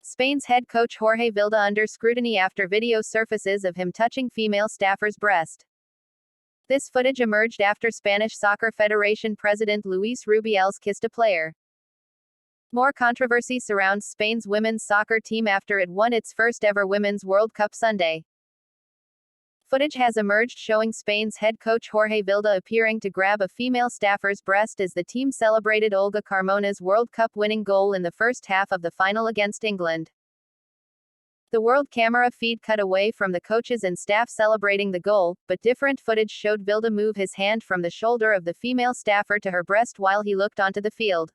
Spain's head coach Jorge Vilda under scrutiny after video surfaces of him touching female staffer's breast. This footage emerged after Spanish Soccer Federation President Luis Rubiales kissed a player. More controversy surrounds Spain's women's soccer team after it won its first ever Women's World Cup Sunday. Footage has emerged showing Spain's head coach Jorge Vilda appearing to grab a female staffer's breast as the team celebrated Olga Carmona's World Cup winning goal in the first half of the final against England. The world camera feed cut away from the coaches and staff celebrating the goal, but different footage showed Vilda move his hand from the shoulder of the female staffer to her breast while he looked onto the field.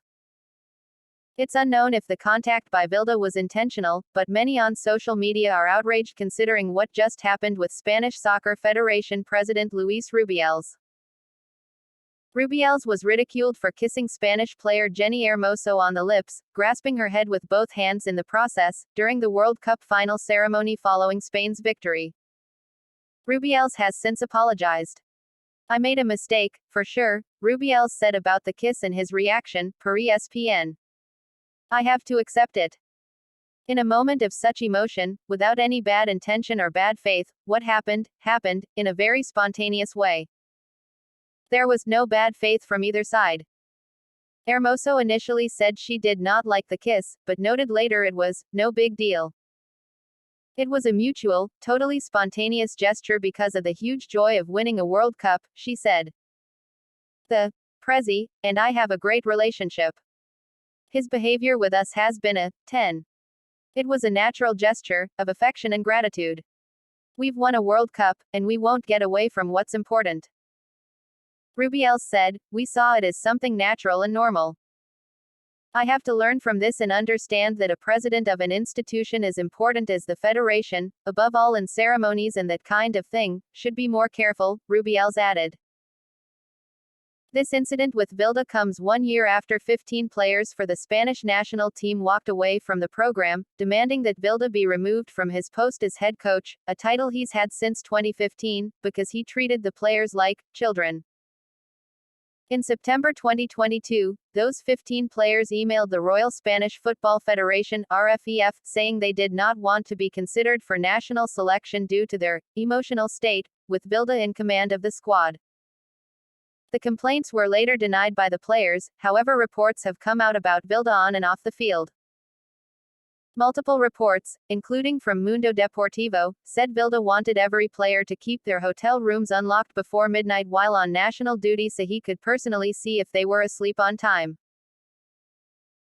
It's unknown if the contact by Vilda was intentional, but many on social media are outraged considering what just happened with Spanish Soccer Federation President Luis Rubiales. Rubiales was ridiculed for kissing Spanish player Jenny Hermoso on the lips, grasping her head with both hands in the process, during the World Cup final ceremony following Spain's victory. Rubiales has since apologized. "I made a mistake, for sure," Rubiales said about the kiss in his reaction, per ESPN. "I have to accept it. In a moment of such emotion, without any bad intention or bad faith, what happened, happened, in a very spontaneous way. There was no bad faith from either side." Hermoso initially said she did not like the kiss, but noted later it was no big deal. "It was a mutual, totally spontaneous gesture because of the huge joy of winning a World Cup," she said. "The Prezi and I have a great relationship. His behavior with us has been a 10. It was a natural gesture of affection and gratitude. We've won a World Cup, and we won't get away from what's important." Rubiales said, "We saw it as something natural and normal. I have to learn from this and understand that a president of an institution as important as the federation, above all in ceremonies and that kind of thing, should be more careful," Rubiales added. This incident with Vilda comes 1 year after 15 players for the Spanish national team walked away from the program, demanding that Vilda be removed from his post as head coach, a title he's had since 2015, because he treated the players like children. In September 2022, those 15 players emailed the Royal Spanish Football Federation (RFEF), saying they did not want to be considered for national selection due to their emotional state, with Vilda in command of the squad. The complaints were later denied by the players, however reports have come out about Vilda on and off the field. Multiple reports, including from Mundo Deportivo, said Vilda wanted every player to keep their hotel rooms unlocked before midnight while on national duty so he could personally see if they were asleep on time.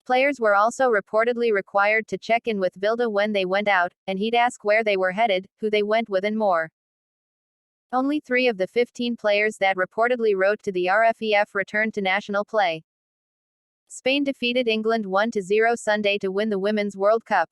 Players were also reportedly required to check in with Vilda when they went out, and he'd ask where they were headed, who they went with and more. Only 3 of the 15 players that reportedly wrote to the RFEF returned to national play. Spain defeated England 1-0 Sunday to win the Women's World Cup.